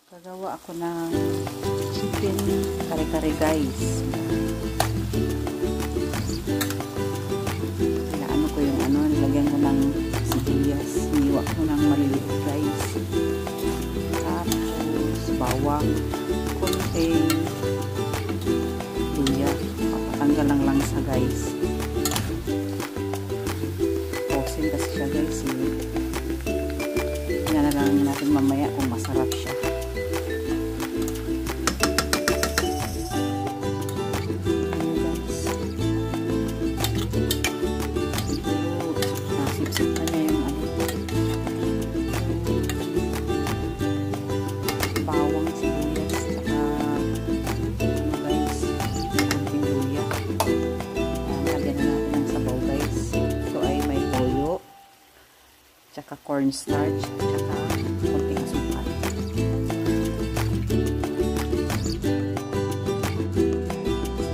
Gagawa ako ng chicken kare-kare guys. Inaano ko yung nilagyan ko ng sibuyas. Niwa ko ng maliliit guys. Tapos bawang, konting luya. Papatanggal lang sa guys. Posin kasi siya guys. Tingnan na lang natin mamaya kung masarap siya. Tsaka cornstarch, tsaka konting asukal.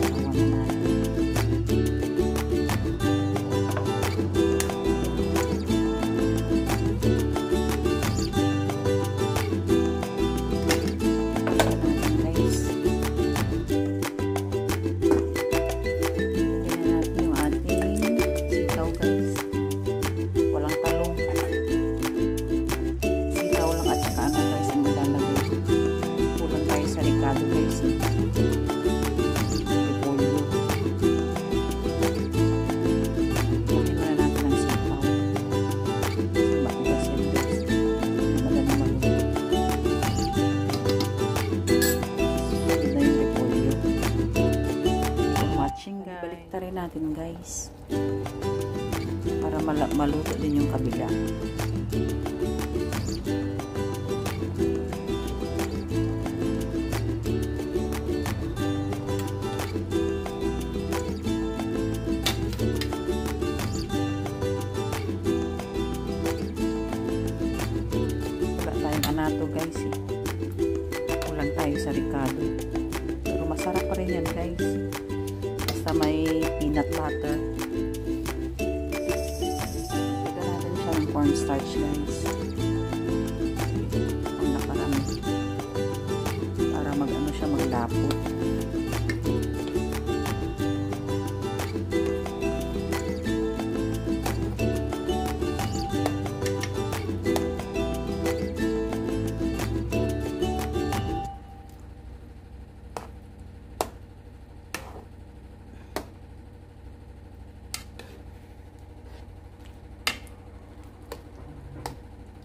Sabawan na natin. Guys. Tingnan natin yung ating sitaw guys. Walang talong. Ricado guys. Repolyo. Kunin muna natin ang sipaw. Matigas yan guys. Magaling maluto. Sunod na yung repolyo. Keep watching guys. Balik ta rin natin guys. Para maluto din yung kabila. Anato guys kulang tayo sa ricado pero masarap pa rin yan guys basta may peanut butter. Lagyan natin siya ng cornstarch guys ang nakarami para mag-ano siya maglapot.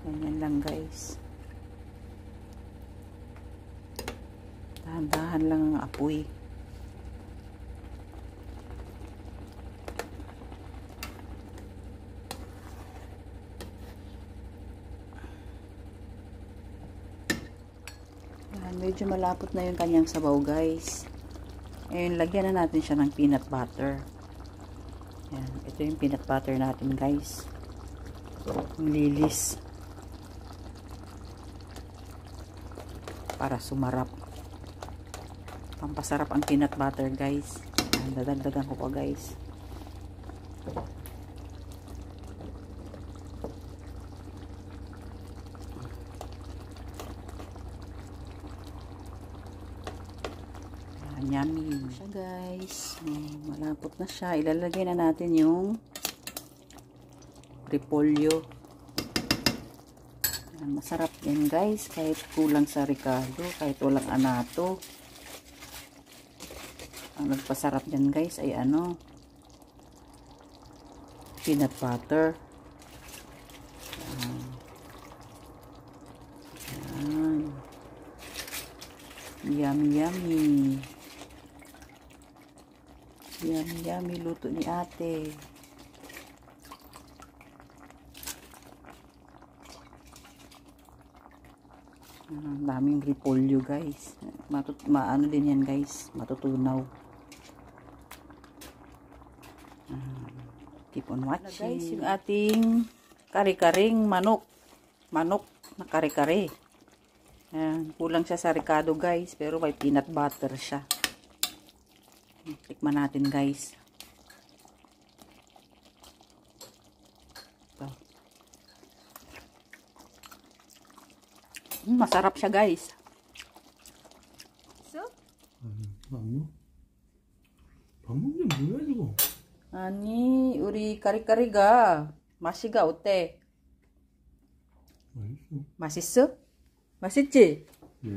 Ganyan lang guys. Dahan-dahan lang ang apoy. Medyo malapot na yung kanyang sabaw guys. Ngayon lagyan na natin siya ng peanut butter. Yan. Ito yung peanut butter natin guys. Ang lilis. Para sumarap. Pampasarap ang peanut butter guys. Dadagdagan ko pa guys. Yummy siya guys. Malapot na siya. Ilalagay na natin yung repolyo. Masarap din guys kahit kulang sa ricado, kahit walang anato. Ang nagpasarap din guys ay peanut butter. Ayan. Yummy yummy. Yummy yummy luto ni ate. Daming repolyo guys. Maano din yan guys. Matutunaw. Keep on watching. Guys, yung ating kare-karing manok. Manok na kare-kare. Kulang siya sa ricado guys. Pero may peanut butter siya. Tikman natin guys. Masarap siya guys. 밥 먹는 뭐야 이거? 아니, 우리 까리까리가 맛이가 어때? 맛있어. 맛있어? 맛있지? 네.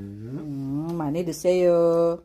많이 드세요.